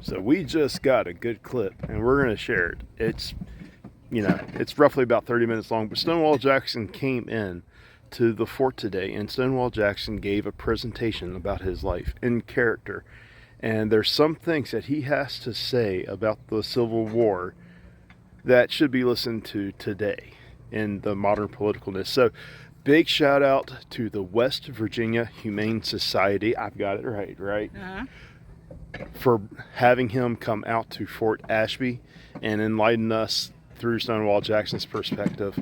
So we just got a good clip, and we're going to share it. It's roughly about 30 minutes long, but Stonewall Jackson came in to the fort today, and Stonewall Jackson gave a presentation about his life in character. And there's some things that he has to say about the Civil War that should be listened to today in the modern politicalness. So big shout out to the West Virginia Humane Society. I've got it right? Uh-huh. For having him come out to Fort Ashby and enlighten us through Stonewall Jackson's perspective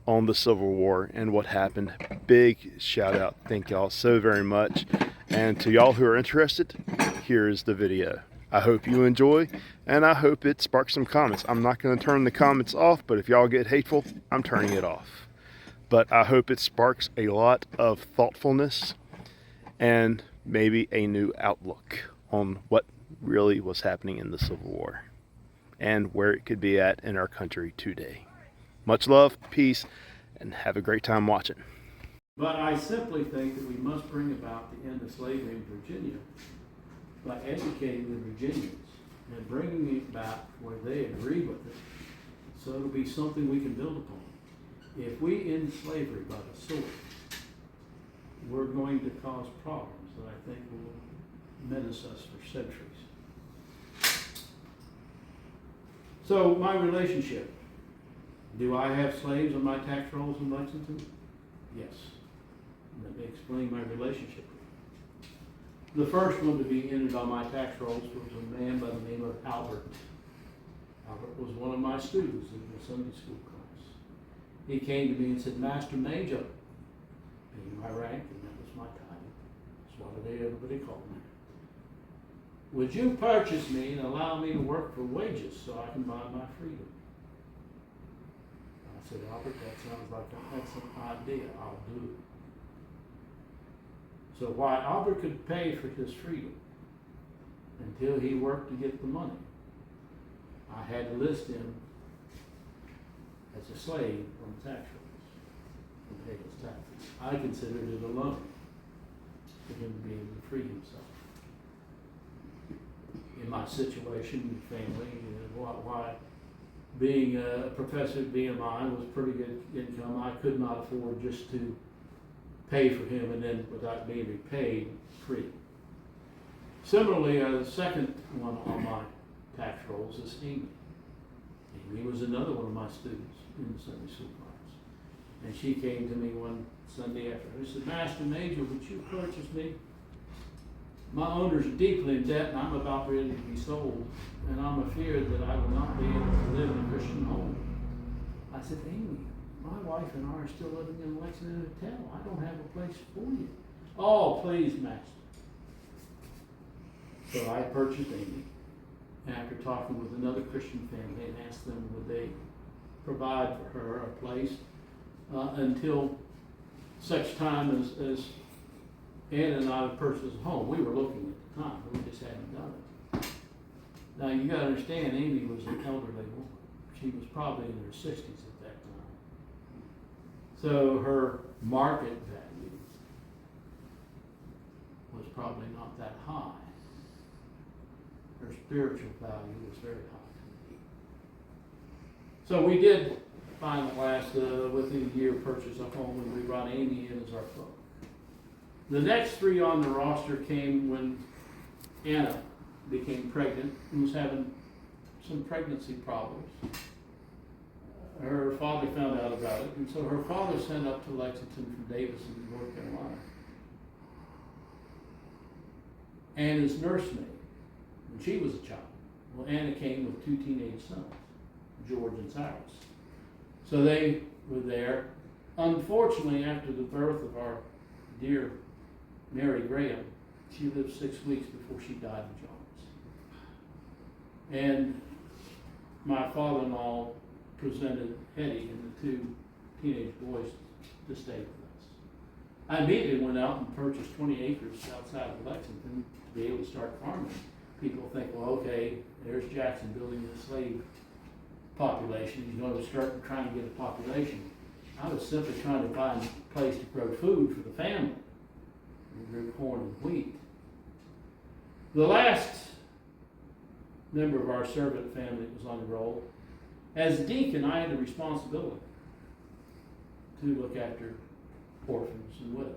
on the Civil War and what happened. Big shout out. Thank y'all so very much. And to y'all who are interested, here is the video. I hope you enjoy, and I hope it sparks some comments. I'm not going to turn the comments off, but if y'all get hateful, I'm turning it off. But I hope it sparks a lot of thoughtfulness and maybe a new outlook on what really was happening in the Civil War and where it could be at in our country today. Much love, peace, and have a great time watching. But I simply think that we must bring about the end of slavery in Virginia by educating the Virginians and bringing it back where they agree with it, so it'll be something we can build upon. If we end slavery by the sword, we're going to cause problems that I think will menace us for centuries. So my relationship. Do I have slaves on my tax rolls in Lexington? Yes. Let me explain my relationship. The first one to be entered on my tax rolls was a man by the name of Albert. Albert was one of my students in the Sunday school class. He came to me and said, "Master Major," being my rank, and that was my title. That's what everybody called me. "Would you purchase me and allow me to work for wages so I can buy my freedom?" I said, "Albert, that sounds like an excellent idea. I'll do it." So while Albert could pay for his freedom until he worked to get the money, I had to list him as a slave on the tax rolls and pay his taxes. I considered it a loan for him to be able to free himself. In my situation, family, why being a professor at BMI was pretty good income. I could not afford just to pay for him and then without being repaid free. Similarly, the second one on my tax rolls is Amy. Amy was another one of my students in the Sunday school class. And she came to me one Sunday afternoon. She said, "Master Major, would you purchase me? My owners are deeply in debt and I'm about ready to be sold. And I'm afeared that I will not be able to live in a Christian home." I said, "Amy, my wife and I are still living in Lexington Hotel. I don't have a place for you." "Oh, please, Master." So I purchased Amy after talking with another Christian family and asked them would they provide for her a place until such time as Anna and I would purchase a home. We were looking at the time, but we just hadn't done it. Now you gotta understand, Amy was an elderly woman. She was probably in her 60s at that time. So her market value was probably not that high. Her spiritual value was very high. So we did find at last, within a year, purchase a home, and we brought Amy in as our folk. The next three on the roster came when Anna became pregnant and was having some pregnancy problems. Her father found out about it, and so her father sent up to Lexington from Davison, North Carolina. Anna's nursemaid, when she was a child. Well, Anna came with two teenage sons, George and Cyrus. So they were there. Unfortunately, after the birth of our dear Mary Graham, she lived 6 weeks before she died of jaundice. And my father-in-law presented Hetty and the two teenage boys to stay with us. I immediately went out and purchased 20 acres outside of Lexington to be able to start farming. People think, well, okay, there's Jackson building a slave population. He's going to start trying to get a population. I was simply trying to find a place to grow food for the family. We grew corn and wheat. The last member of our servant family that was on the roll. As deacon, I had the responsibility to look after orphans and widows.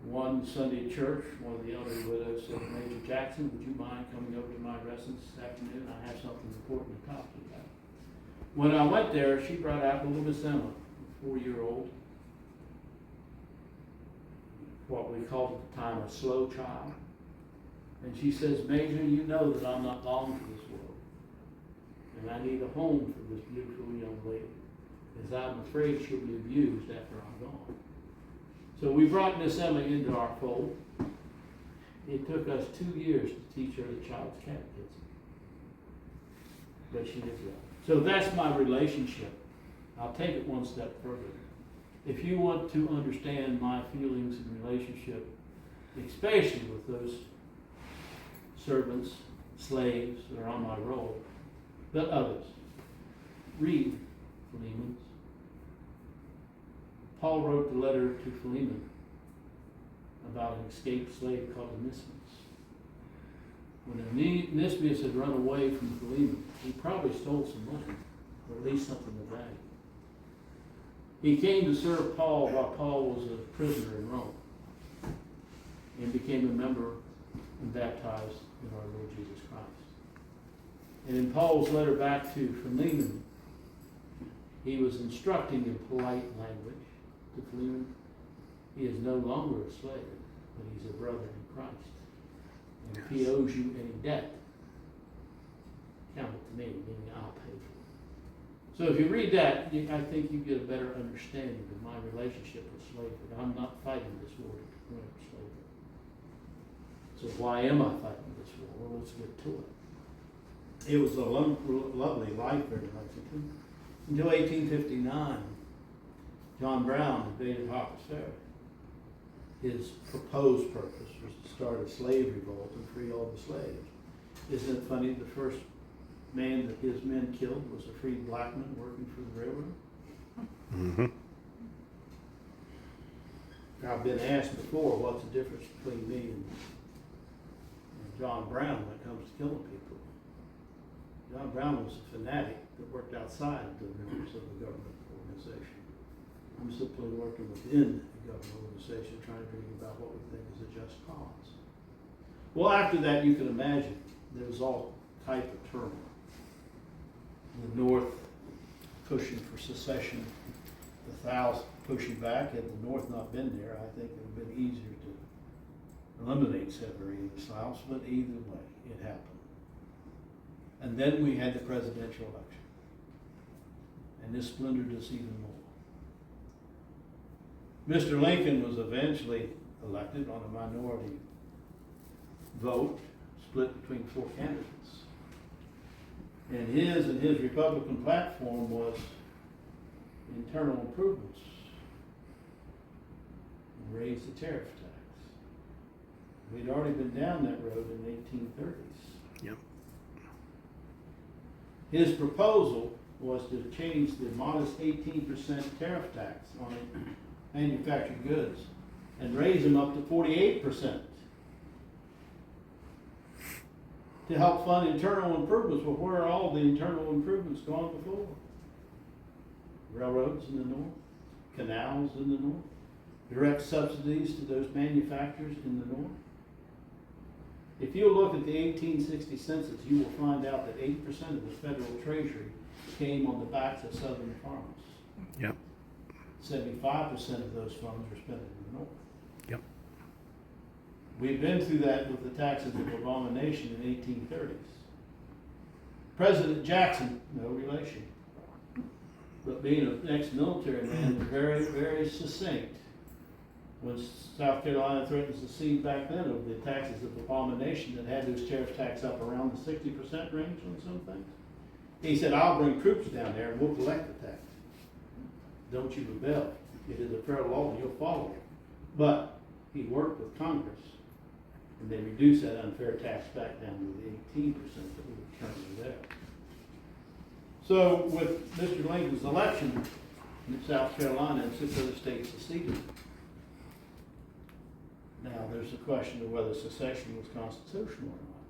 One Sunday at church, one of the elderly widows said, Major Jackson, would you mind coming over to my residence this afternoon? I have something important to talk to you about. When I went there, she brought out little Miss Emma, a 4-year-old, what we called at the time a slow child. And she says, Major, you know that I'm not long for this world. And I need a home for this beautiful young lady, as I'm afraid she'll be abused after I'm gone. So we brought Miss Emma into our fold. It took us 2 years to teach her the child's catechism, but she did well. So that's my relationship. I'll take it one step further. If you want to understand my feelings and relationship, especially with those servants, slaves that are on my roll, but others, read Philemon. Paul wrote the letter to Philemon about an escaped slave called Onesimus. When Onesimus had run away from Philemon, he probably stole some money, or at least something of value. He came to serve Paul while Paul was a prisoner in Rome, and became a member and baptized in our Lord Jesus Christ. And in Paul's letter back to Philemon, he was instructing in polite language to Philemon. He is no longer a slave, but he's a brother in Christ. And if he owes you any debt, count it to me, meaning I'll pay for it. So if you read that, I think you get a better understanding of my relationship with slavery. I'm not fighting this war to prevent slavery. So why am I fighting this war? Well, let's get to it. It was a lovely life there in Lexington. Until 1859, John Brown invaded Harper's Ferry. His proposed purpose was to start a slave revolt and free all the slaves. Isn't it funny, the first man that his men killed was a freed black man working for the railroad? Mm-hmm. I've been asked before, what's the difference between me and John Brown when it comes to killing people? John Brown was a fanatic that worked outside the members of the government organization. I'm simply working within the government organization, trying to bring about what we think is a just cause. Well, after that, you can imagine there was all type of turmoil. The North pushing for secession, the South pushing back. Had the North not been there, I think it would have been easier to eliminate slavery in the South, but either way, it happened. And then we had the presidential election. And this splintered us even more. Mr. Lincoln was eventually elected on a minority vote, split between 4 candidates. And his Republican platform was internal improvements and raise the tariff tax. We'd already been down that road in the 1830s. Yep. His proposal was to change the modest 18% tariff tax on manufactured goods and raise them up to 48% to help fund internal improvements. Well, where are all the internal improvements gone before? Railroads in the north, canals in the north, direct subsidies to those manufacturers in the north. If you look at the 1860 census, you will find out that 8% of the federal treasury came on the backs of southern farmers. Yep. 75% of those funds were spent in the north. Yep. We've been through that with the taxes of abomination in the 1830s. President Jackson, no relation, but being an ex-military man, was very, very succinct. When South Carolina threatened to secede back then over the taxes of abomination that had those tariff tax up around the 60% range on some things, he said, I'll bring troops down there and we'll collect the tax. Don't you rebel. It is a fair law and you'll follow it. But he worked with Congress and they reduced that unfair tax back down to the 18% that we were currently there. So with Mr. Lincoln's election in South Carolina and 6 other states seceded, now there's a question of whether secession was constitutional or not.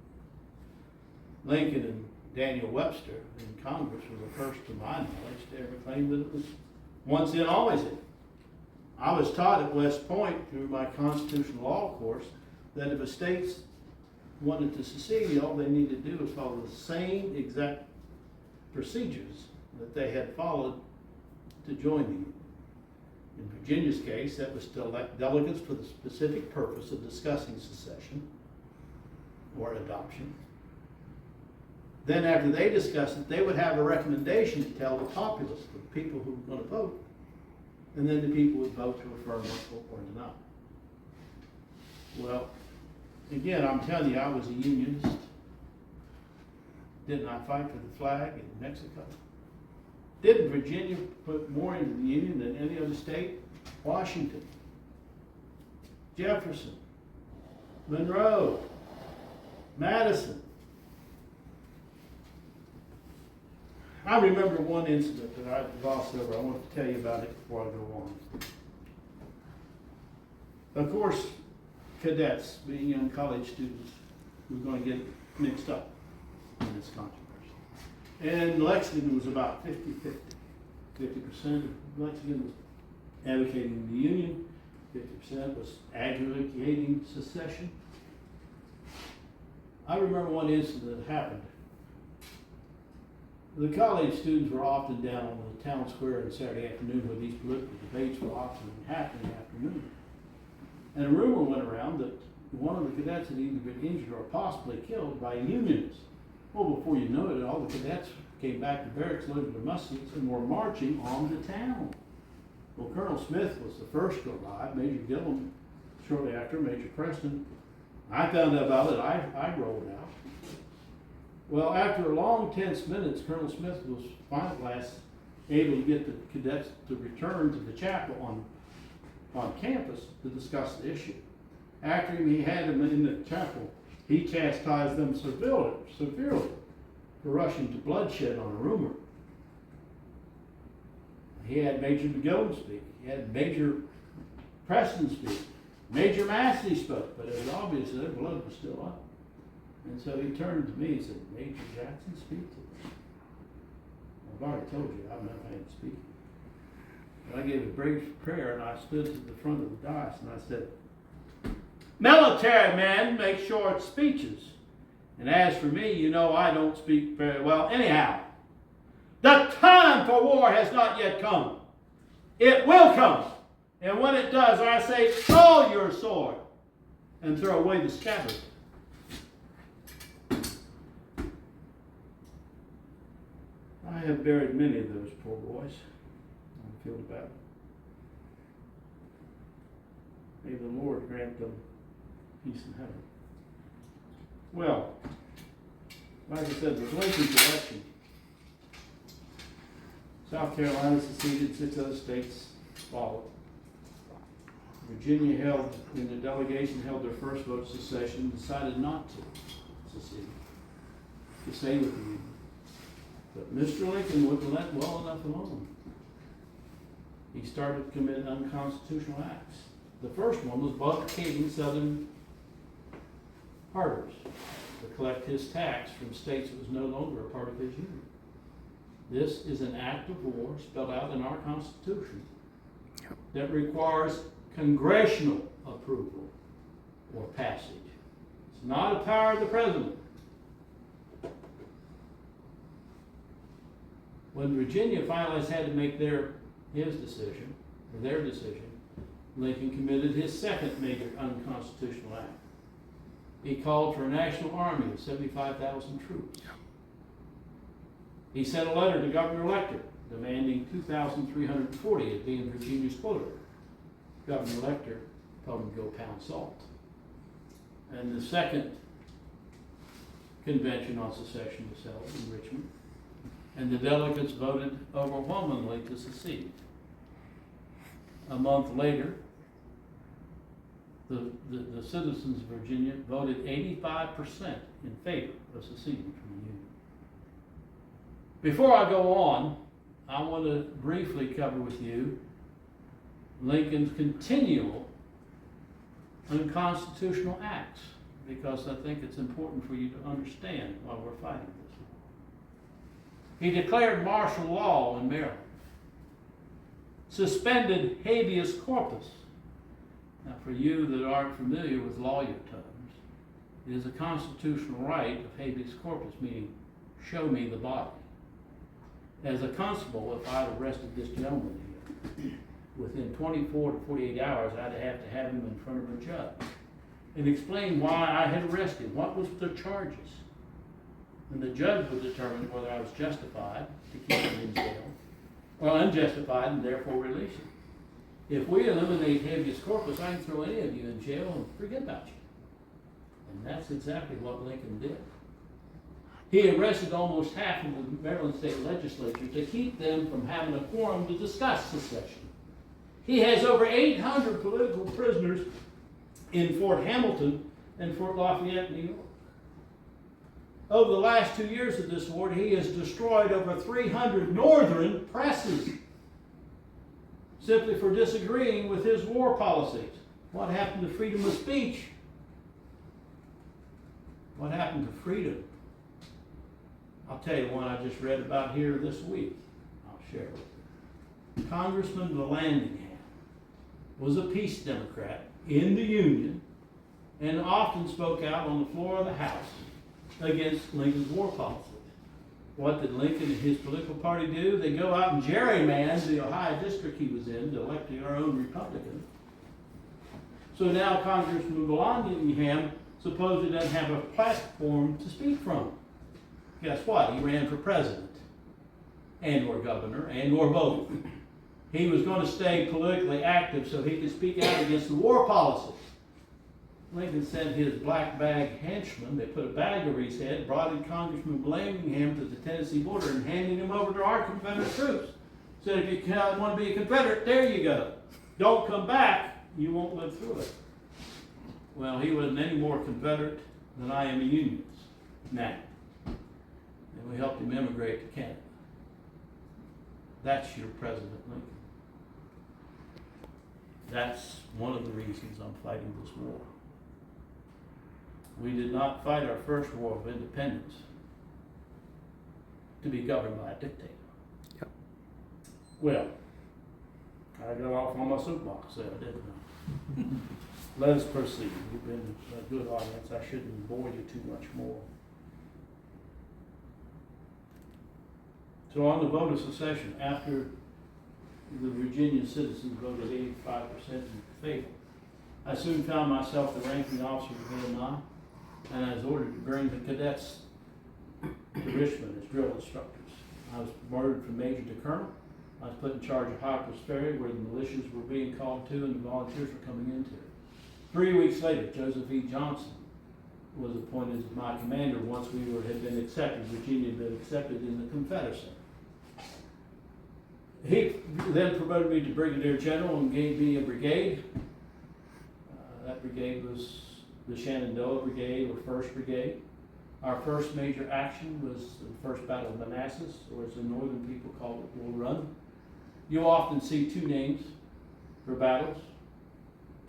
Lincoln and Daniel Webster in Congress were the first, to my knowledge, to ever claim that it was once in, always in. I was taught at West Point through my constitutional law course that if a state wanted to secede, all they needed to do was follow the same exact procedures that they had followed to join the Union. In Virginia's case, that was to elect delegates for the specific purpose of discussing secession or adoption. Then after they discussed it, they would have a recommendation to tell the populace, the people who were going to vote, and then the people would vote to affirm or deny. Well, again, I'm telling you, I was a unionist. Didn't I fight for the flag in Mexico? Didn't Virginia put more into the Union than any other state? Washington, Jefferson, Monroe, Madison. I remember one incident that I glossed over. I want to tell you about it before I go on. Of course, cadets, being young college students, were going to get mixed up in this controversy. And Lexington was about 50-50. 50% of Lexington was advocating the Union, 50% was advocating secession. I remember one incident that happened. The college students were often down on the town square on Saturday afternoon where these political debates were often happening in the afternoon. And a rumor went around that one of the cadets had either been injured or possibly killed by a unionist. Well, before you know it, all the cadets came back to barracks, loaded their muskets, and were marching on to town. Well, Colonel Smith was the first to arrive, Major Gillum shortly after, Major Preston. I found out about it, I rolled out. Well, after a long, tense minutes, Colonel Smith was finally at last able to get the cadets to return to the chapel on campus to discuss the issue. After he had them in the chapel, he chastised them severely for rushing to bloodshed on a rumor. He had Major McGill speak. He had Major Preston speak. Major Massey spoke, but it was obvious that their blood was still up. And so he turned to me and said, Major Jackson, speak to them. I've already told you, I'm not going to speak. But I gave a brief prayer and I stood to the front of the dais and I said, military men make short speeches. And as for me, you know I don't speak very well anyhow. The time for war has not yet come. It will come. And when it does, I say, draw your sword and throw away the scabbard. I have buried many of those poor boys on the field of battle. May the Lord grant them peace in heaven. Well, like I said, with Lincoln's election, South Carolina seceded, 6 other states followed. Virginia held, when the delegation held their first vote of secession, decided not to secede, to stay with the Union. But Mr. Lincoln wouldn't let well enough alone. He started to commit unconstitutional acts. The first one was blockading southern harbors to collect his tax from states that was no longer a part of his union. This is an act of war spelled out in our Constitution that requires congressional approval or passage. It's not a power of the president. When Virginia finally had to make their decision, Lincoln committed his second major unconstitutional act. He called for a national army of 75,000 troops. He sent a letter to Governor Elector demanding 2,340 as being Virginia's quota. Governor Elector told him to go pound salt. And the second convention on secession was held in Richmond, and the delegates voted overwhelmingly to secede. A month later, the citizens of Virginia voted 85% in favor of seceding from the Union. Before I go on, I want to briefly cover with you Lincoln's continual unconstitutional acts because I think it's important for you to understand why we're fighting this war. He declared martial law in Maryland, suspended habeas corpus. Now, for you that aren't familiar with lawyer terms, it is a constitutional right of habeas corpus, meaning show me the body. As a constable, if I'd arrested this gentleman here, within 24 to 48 hours, I'd have to have him in front of a judge and explain why I had arrested him, what was the charges. And the judge would determine whether I was justified to keep him in jail or unjustified and therefore release him. If we eliminate habeas corpus, I can throw any of you in jail and forget about you. And that's exactly what Lincoln did. He arrested almost half of the Maryland state legislature to keep them from having a quorum to discuss secession. He has over 800 political prisoners in Fort Hamilton and Fort Lafayette, New York. Over the last 2 years of this war, he has destroyed over 300 northern presses simply for disagreeing with his war policies. What happened to freedom of speech? What happened to freedom? I'll tell you one I just read about here this week. I'll share it with you. Congressman Vallandigham was a peace Democrat in the Union and often spoke out on the floor of the House against Lincoln's war policy. What did Lincoln and his political party do? They go out and gerrymander the Ohio district he was in to elect our own Republican. So now Congressman Vallandigham supposedly doesn't have a platform to speak from. Guess what? He ran for president and or governor and or both. He was going to stay politically active so he could speak out against the war policy. Lincoln sent his black bag henchmen, they put a bag over his head, brought in Congressman Vallandigham to the Tennessee border and handed him over to our Confederate troops. Said, if you want to be a Confederate, there you go. Don't come back, you won't live through it. Well, he wasn't any more Confederate than I am a Unionist now. And we helped him immigrate to Canada. That's your President Lincoln. That's one of the reasons I'm fighting this war. We did not fight our first war of independence to be governed by a dictator. Yep. Well, I got off on my soapbox there, didn't I? Let us proceed. You've been a good audience. I shouldn't bore you too much more. So on the vote of secession, after the Virginia citizens voted 85% in favor, I soon found myself the ranking officer of VMI, and I was ordered to bring the cadets to Richmond as drill instructors. I was promoted from major to colonel. I was put in charge of Harper's Ferry, where the militias were being called to and the volunteers were coming into it. 3 weeks later, Joseph E. Johnson was appointed as my commander once we had been accepted. Virginia had been accepted in the Confederacy. He then promoted me to brigadier general and gave me a brigade. That brigade was the Shenandoah Brigade, or 1st Brigade. Our first major action was the First Battle of Manassas, or as the northern people call it, Bull Run. You'll often see two names for battles.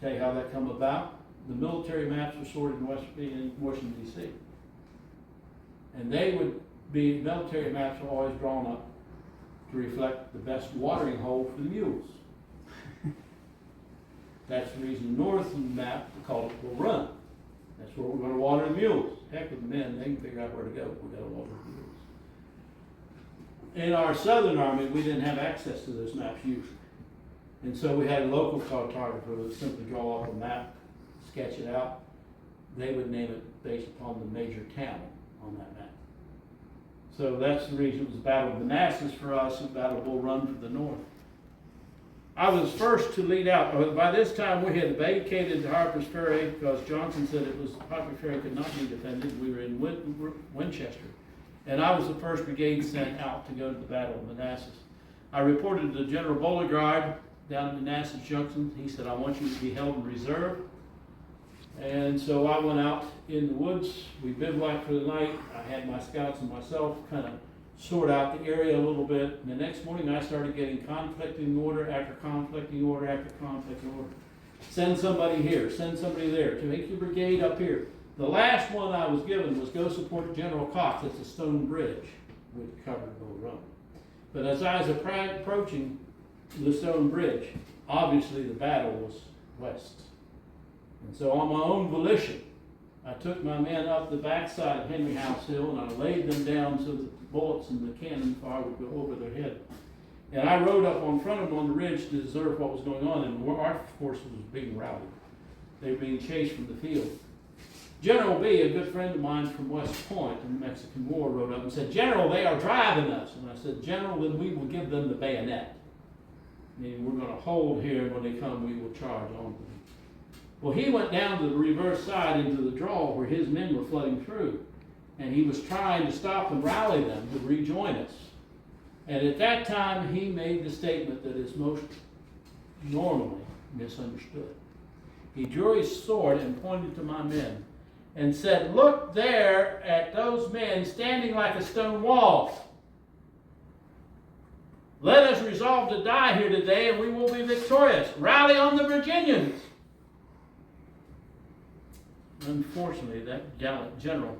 Tell you how that come about. The military maps were sorted in Washington, D.C. And military maps were always drawn up to reflect the best watering hole for the mules. That's the reason the northern map called it Bull Run. That's where we're going to water the mules. Heck with the men, they can figure out where to go. We've got to water the mules. In our Southern Army, we didn't have access to those maps usually. And so we had a local cartographer who would simply draw up a map, sketch it out. They would name it based upon the major town on that map. So that's the reason it was the Battle of Manassas for us and Battle of Bull Run for the North. I was first to lead out. By this time, we had vacated Harper's Ferry because Johnson said Harper's Ferry could not be defended. We were in Winchester. And I was the 1st Brigade sent out to go to the Battle of Manassas. I reported to General Beauregard down at Manassas Junction. He said, I want you to be held in reserve. And so I went out in the woods. We bivouacked for the night. I had my scouts and myself kind of sort out the area a little bit. And the next morning I started getting conflicting order after conflicting order after conflicting order. Send somebody here, send somebody there, to make your brigade up here. The last one I was given was go support General Cox at the Stone Bridge, which covered Bull Run. But as I was approaching the Stone Bridge, obviously the battle was west. And so on my own volition, I took my men up the backside of Henry House Hill and I laid them down so that the bullets and the cannon fire would go over their head. And I rode up on front of them on the ridge to observe what was going on, and our forces was being routed. They were being chased from the field. General B, a good friend of mine from West Point in the Mexican War, rode up and said, "General, they are driving us." And I said, "General, then we will give them the bayonet. Meaning we're going to hold here, and when they come, we will charge on them." Well, he went down to the reverse side into the draw where his men were flooding through, and he was trying to stop and rally them to rejoin us. And at that time, he made the statement that is most normally misunderstood. He drew his sword and pointed to my men and said, "Look there at those men standing like a stone wall. Let us resolve to die here today and we will be victorious. Rally on the Virginians." Unfortunately, that gallant general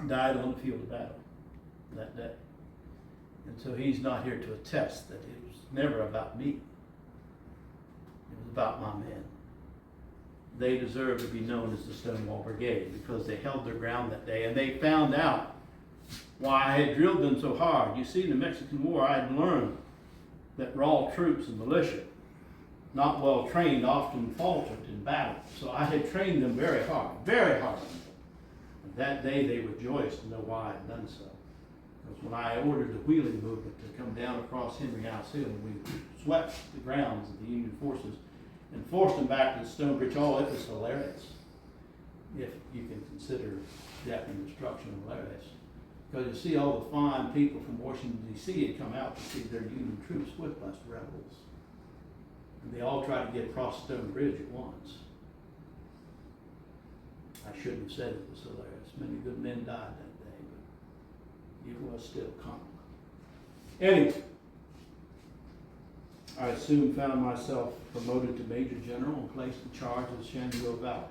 died on the field of battle that day. And so he's not here to attest that it was never about me. It was about my men. They deserve to be known as the Stonewall Brigade because they held their ground that day and they found out why I had drilled them so hard. You see, in the Mexican War, I had learned that raw troops and militia, not well trained, often faltered in battle. So I had trained them very hard, very hard. And that day they rejoiced to know why I had done so. Because when I ordered the wheeling movement to come down across Henry House Hill, we swept the grounds of the Union forces and forced them back to the Stone Bridge. Oh, it was hilarious, if you can consider Japanese destruction hilarious. Because you see all the fine people from Washington, D.C. had come out to see their Union troops whip-bust rebels. And they all tried to get across Stone Bridge at once. I shouldn't have said it was hilarious. Many good men died that day, but it was still comical. Anyway, I soon found myself promoted to Major General and placed in charge of the Shenandoah Valley.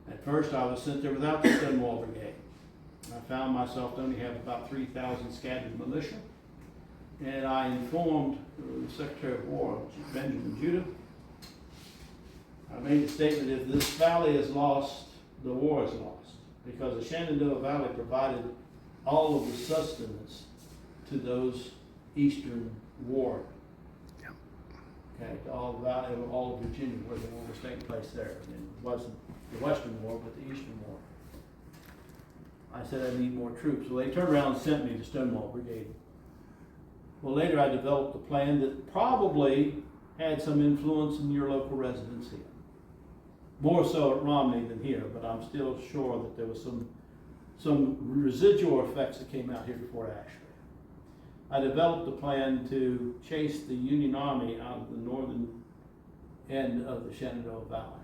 At first, I was sent there without the Stonewall Brigade. I found myself to only have about 3,000 scattered militia. And I informed the Secretary of War, Benjamin Judah. I made the statement, if this valley is lost, the war is lost. Because the Shenandoah Valley provided all of the sustenance to those Eastern war. Okay, to all the valley, all of Virginia, where the war was taking place there. And it wasn't the Western War, but the Eastern War. I said I need more troops. Well, they turned around and sent me to Stonewall Brigade. Well, later I developed a plan that probably had some influence in your local residents here. More so at Romney than here, but I'm still sure that there was some residual effects that came out here to Fort Ashby. I developed a plan to chase the Union Army out of the northern end of the Shenandoah Valley.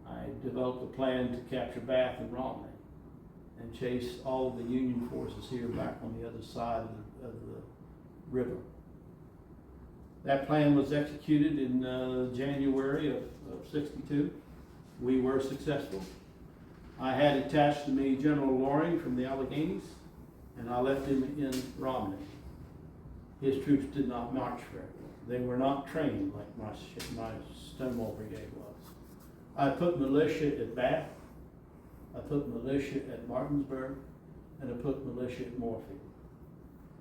I developed a plan to capture Bath and Romney and chase all of the Union forces here back on the other side of the river. That plan was executed in January of '62. We were successful. I had attached to me General Loring from the Alleghenies, and I left him in Romney. His troops did not march very well. They were not trained like my Stonewall Brigade was. I put militia at Bath, I put militia at Martinsburg, and I put militia at Moorfield.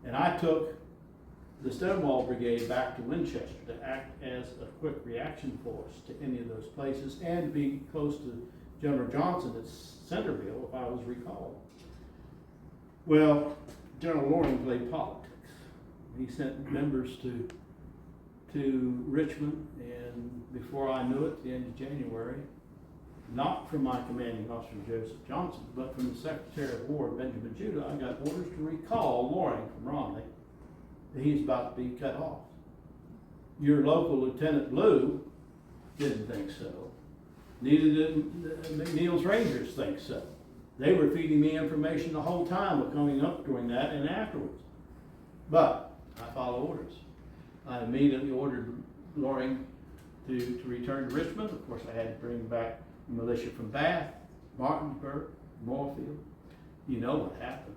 And I took the Stonewall Brigade back to Winchester to act as a quick reaction force to any of those places and be close to General Johnson at Centerville if I was recalled. Well, General Loring played politics. He sent members to Richmond, and before I knew it, the end of January, not from my commanding officer Joseph Johnson, but from the Secretary of War Benjamin Judah, I got orders to recall Loring from Romney. He's about to be cut off. Your local Lieutenant Blue didn't think so. Neither did McNeil's Rangers think so. They were feeding me information the whole time of coming up during that and afterwards. But I followed orders. I immediately ordered Loring to return to Richmond. Of course, I had to bring back militia from Bath, Martinsburg, Moorfield. You know what happened.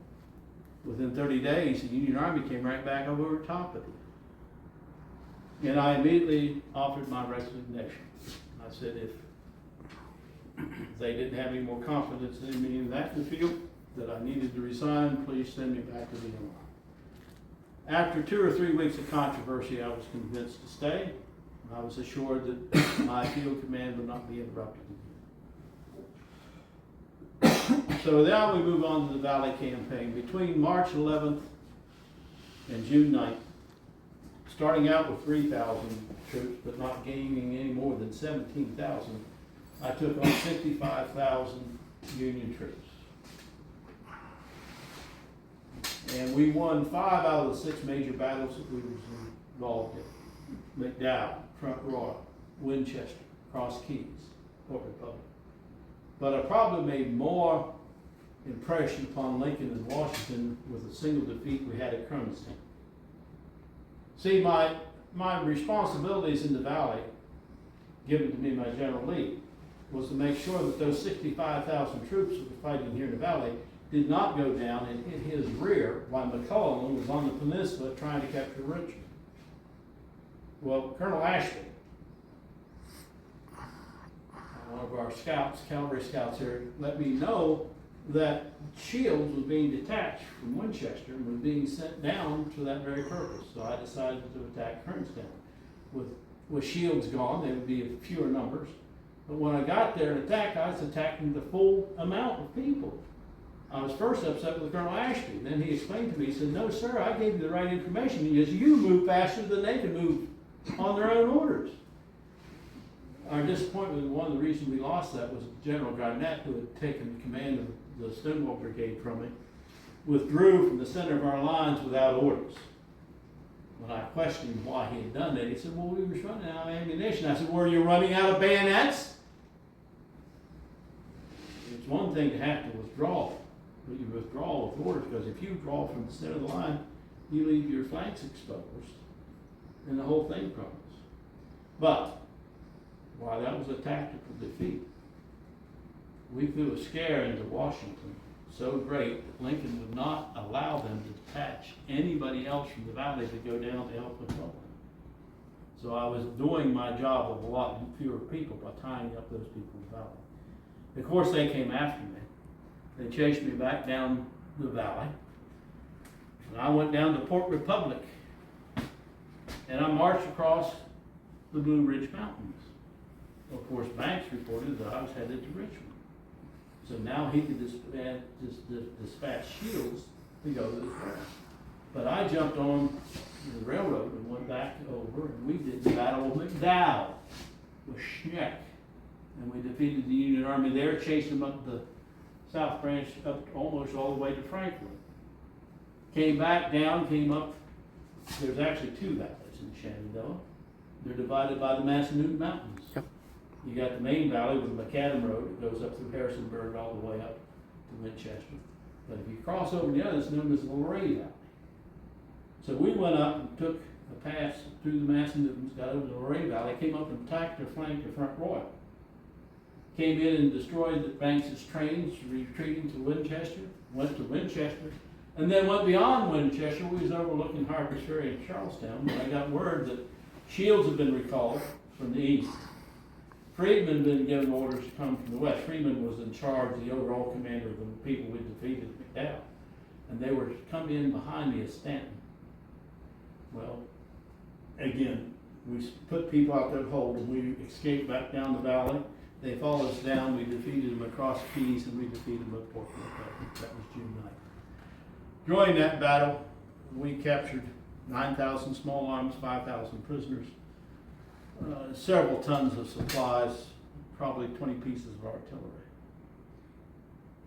Within 30 days, the Union Army came right back over top of it. And I immediately offered my resignation. I said, if they didn't have any more confidence in me in that field, that I needed to resign, please send me back to the MI. After 2 or 3 weeks of controversy, I was convinced to stay. I was assured that my field command would not be interrupted again. So now we move on to the Valley Campaign. Between March 11th and June 9th, starting out with 3,000 troops, but not gaining any more than 17,000, I took on 65,000 Union troops. And we won 5 out of the 6 major battles that we were involved in. McDowell, Front Royal, Winchester, Cross Keys, Fort Republic. But I probably made more impression upon Lincoln and Washington with a single defeat we had at Kernstown. See, my responsibilities in the Valley, given to me by General Lee, was to make sure that those 65,000 troops that were fighting here in the Valley did not go down and hit his rear while McClellan was on the peninsula trying to capture Richmond. Well, Colonel Ashby, one of our scouts, cavalry scouts here, let me know that Shields was being detached from Winchester and was being sent down for that very purpose. So I decided to attack Kernstown. With Shields gone, there would be fewer numbers. But when I got there and attacked, I was attacking the full amount of people. I was first upset with Colonel Ashby. Then he explained to me, he said, no, sir, I gave you the right information. He goes, you move faster than they can move on their own orders. Our disappointment, one of the reasons we lost that was General Garnett, who had taken command of the Stonewall Brigade from me, withdrew from the center of our lines without orders. When I questioned him why he had done that, he said, well, we were running out of ammunition. I said, were you running out of bayonets? It's one thing to have to withdraw, but you withdraw with orders, because if you draw from the center of the line, you leave your flanks exposed, and the whole thing crumbles. But while that was a tactical defeat, we threw a scare into Washington so great that Lincoln would not allow them to detach anybody else from the Valley to go down to help McClellan. So I was doing my job of a lot fewer people by tying up those people in the Valley. Of course, they came after me. They chased me back down the Valley. And I went down to Fort Republic. And I marched across the Blue Ridge Mountains. Of course, Banks reported that I was headed to Richmond. So now he could dispatch Shields to go to the front. But I jumped on the railroad and went back over, and we did the Battle of McDowell with Schneck. And we defeated the Union Army there, chased them up the South Branch up almost all the way to Franklin. Came back down, came up. There's actually 2 valleys in the Shenandoah. They're divided by the Massanutten Mountains. Yep. You got the main valley with the Macadam Road. It goes up through Harrisonburg all the way up to Winchester. But if you cross over the other, it's known as the Luray Valley. So we went up and took a pass through the Massanuttons, got over the Luray Valley, came up and attacked or flanked the Front Royal. Came in and destroyed the Banks' trains, retreating to Winchester, went to Winchester, and then went beyond Winchester. We was overlooking Harper's Ferry in Charlestown when I got word that Shields had been recalled from the east. Freedman had been given orders to come from the west. Freedman was in charge, the overall commander of the people we defeated at McDowell. And they were to come in behind me at Stanton. Well, again, we put people out there to hold, and we escaped back down the valley. They followed us down, we defeated them across Keys, and we defeated them at Fort Republic. That was June 9th. During that battle, we captured 9,000 small arms, 5,000 prisoners, several tons of supplies, probably 20 pieces of artillery.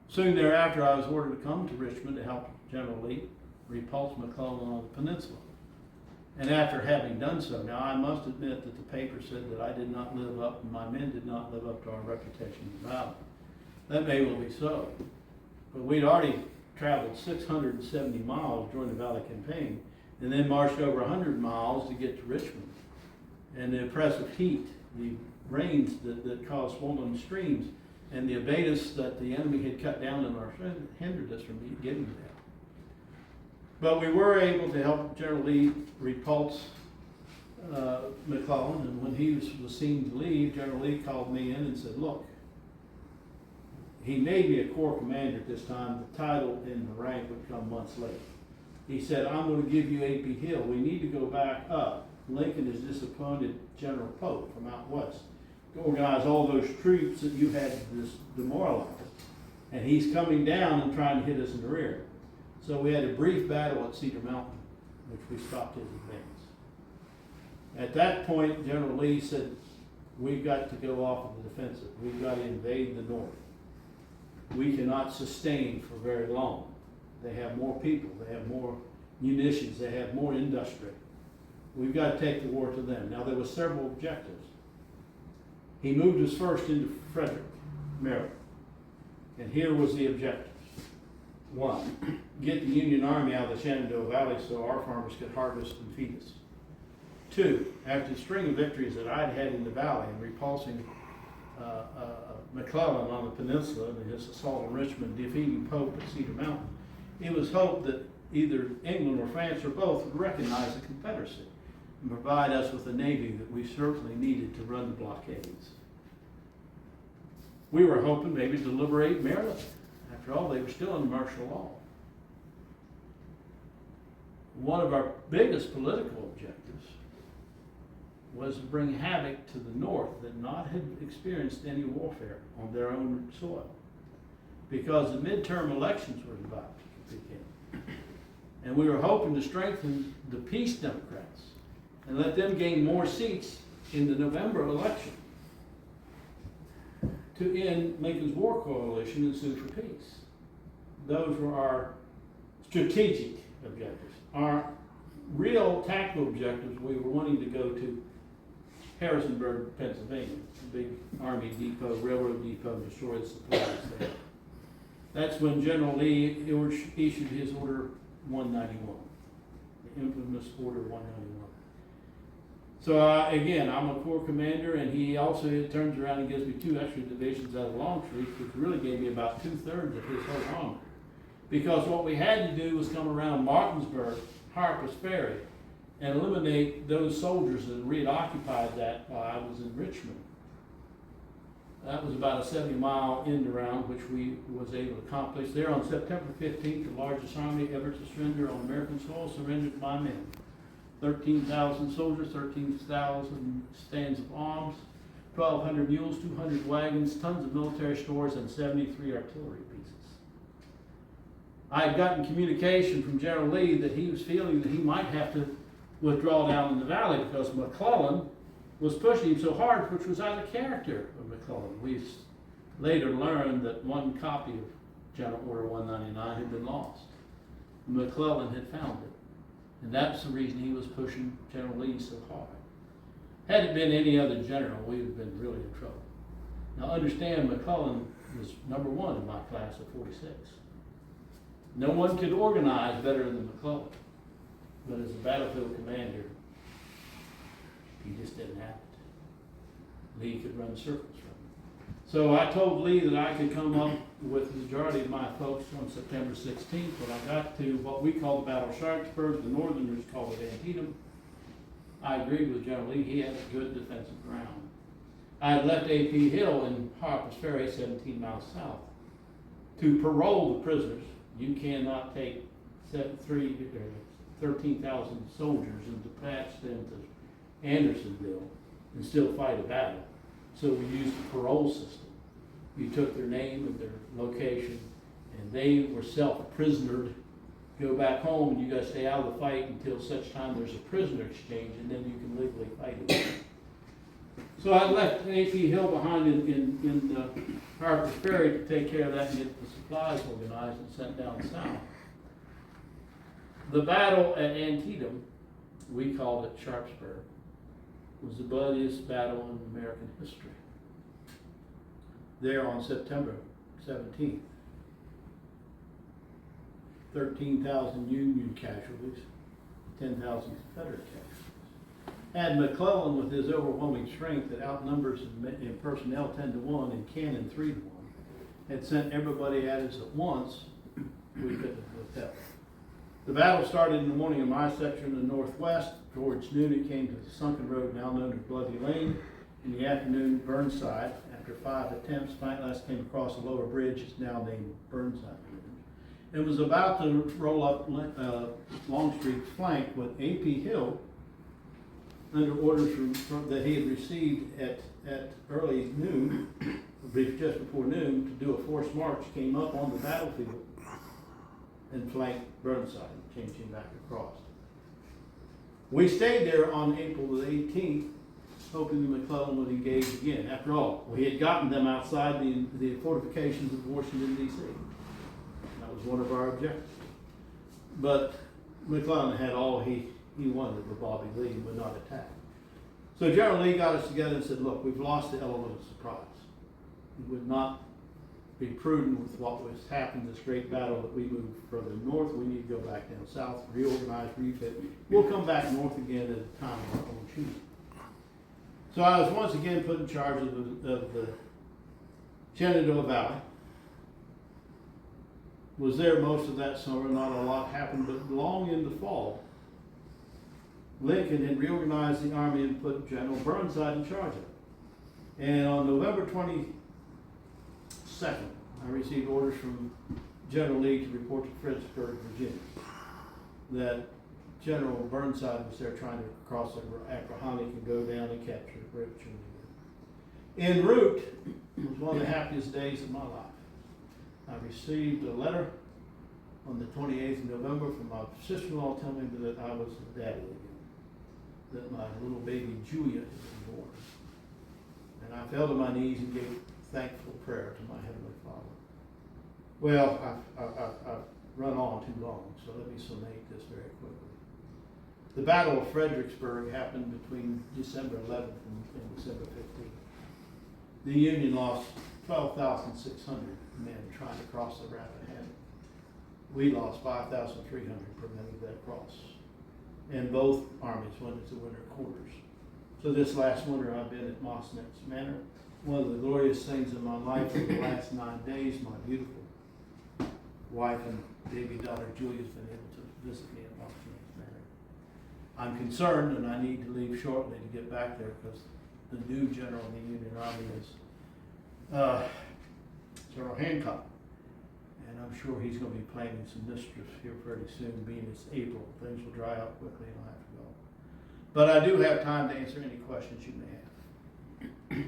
Soon thereafter, I was ordered to come to Richmond to help General Lee repulse McClellan on the peninsula. And after having done so, now I must admit that the paper said that I did not live up, and my men did not live up to our reputation in the valley. That may well be so. But we'd already traveled 670 miles during the Valley Campaign, and then marched over 100 miles to get to Richmond. And the oppressive heat, the rains that caused swollen streams, and the abatis that the enemy had cut down in our hindered us from getting there. But we were able to help General Lee repulse McClellan, and when he was seen to leave, General Lee called me in and said, look, he made me a corps commander at this time. The title and the rank would come months later. He said, I'm going to give you A.P. Hill. We need to go back up. Lincoln has disappointed General Pope from out west to organize all those troops that you had demoralized. And he's coming down and trying to hit us in the rear. So we had a brief battle at Cedar Mountain, which we stopped his advance. At that point, General Lee said, we've got to go off of the defensive. We've got to invade the north. We cannot sustain for very long. They have more people, they have more munitions, they have more industry. We've got to take the war to them. Now, there were several objectives. He moved us first into Frederick, Maryland. And here was the objective. 1, get the Union Army out of the Shenandoah Valley so our farmers could harvest and feed us. 2, after the string of victories that I'd had in the valley and repulsing McClellan on the peninsula and his assault on Richmond, defeating Pope at Cedar Mountain, it was hoped that either England or France or both would recognize the Confederacy and provide us with a navy that we certainly needed to run the blockades. We were hoping maybe to liberate Maryland. After all, they were still under martial law. One of our biggest political objectives was to bring havoc to the North that not had experienced any warfare on their own soil, because the midterm elections were about to begin. And we were hoping to strengthen the peace Democrats and let them gain more seats in the November election to end Lincoln's war coalition and sue for peace. Those were our strategic objectives. Our real tactical objectives, we were wanting to go to Harrisonburg, Pennsylvania, a big army depot, railroad depot, and destroy the supplies there. That's when General Lee issued his Order 191, the infamous Order 191. So again, I'm a corps commander, and he also turns around and gives me 2 extra divisions out of Longstreet, which really gave me about 2/3 of his whole army. Because what we had to do was come around Martinsburg, Harper's Ferry, and eliminate those soldiers that reoccupied that while I was in Richmond. That was about a 70-mile end around, which we was able to accomplish. There on September 15th, the largest army ever to surrender on American soil surrendered by men. 13,000 soldiers, 13,000 stands of arms, 1,200 mules, 200 wagons, tons of military stores, and 73 artillery pieces. I had gotten communication from General Lee that he was feeling that he might have to withdraw down in the valley because McClellan was pushing him so hard, which was out of character of McClellan. We later learned that one copy of General Order 199 had been lost. McClellan had found it. And that's the reason he was pushing General Lee so hard. Had it been any other general, we would have been really in trouble. Now understand, McClellan was number 1 in my class of 46. No one could organize better than McClellan. But as a battlefield commander, he just didn't have it. Lee could run circles from him. So I told Lee that I could come up with the majority of my folks on September 16th. When I got to what we call the Battle of Sharpsburg, the Northerners call it Antietam, I agreed with General Lee. He had a good defensive ground. I had left A.P. Hill in Harper's Ferry, 17 miles south, to parole the prisoners. You cannot take 13,000 soldiers and dispatch them to Andersonville and still fight a battle. So we used the parole system. You took their name and their location, and they were self-prisonered. Go back home, and you got to stay out of the fight until such time there's a prisoner exchange, and then you can legally fight it. So I left A.P. Hill behind in Harper's Ferry to take care of that and get the supplies organized and sent down south. The battle at Antietam, we called it Sharpsburg, was the bloodiest battle in American history. There on September 17th, 13,000 Union casualties, 10,000 Confederate casualties. had McClellan with his overwhelming strength that outnumbers in personnel 10-1 and cannon 3-1, had sent everybody at us at once, we couldn't have helped. The battle started in the morning in my section in the northwest. Towards noon it came to the sunken road now known as Bloody Lane. In the afternoon, Burnside, after 5 attempts, finally last came across a lower bridge. It's now named Burnside Bridge. It was about to roll up Longstreet's flank when A.P. Hill, under orders that he had received at early noon, just before noon, to do a forced march, came up on the battlefield and flanked Burnside and changed him back across. We stayed there on April the 18th, hoping that McClellan would engage again. After all, we had gotten them outside the fortifications of Washington, D.C. That was one of our objectives. But McClellan had all he wanted with Bobby Lee and would not attack. So General Lee got us together and said, look, we've lost the element of surprise. It would not be prudent with what was happened, this great battle, that we move further north. We need to go back down south, reorganize, refit. We'll come back north again at a time of our own choosing. So I was once again put in charge of the Shenandoah Valley. Was there most of that summer. Not a lot happened, but long in the fall, Lincoln had reorganized the army and put General Burnside in charge of it. And on November 22nd, I received orders from General Lee to report to Fredericksburg, Virginia, that General Burnside was there trying to cross the Appahannock and go down and capture Richmond. En route, it was one of the happiest days of my life. I received a letter on the 28th of November from my sister-in-law telling me that I was the daddy again, that my little baby Julia had been born. And I fell to my knees and gave thankful prayer to my Heavenly Father. Well, I've run on too long, so let me summate this very quickly. The Battle of Fredericksburg happened between December 11th and December 15th. The Union lost 12,600 men trying to cross the Rappahannock. We lost 5,300 preventing that cross. And both armies went into winter quarters. So this last winter I've been at Mossnet's Manor. One of the glorious things in my life in the last 9 days, my beautiful wife and baby daughter Julia's been able to visit me at Mossnet's Manor. I'm concerned and I need to leave shortly to get back there because the new general in the Union Army is General Hancock. And I'm sure he's going to be planning some mischief here pretty soon, being it's April. Things will dry up quickly and I'll have to go. But I do have time to answer any questions you may have.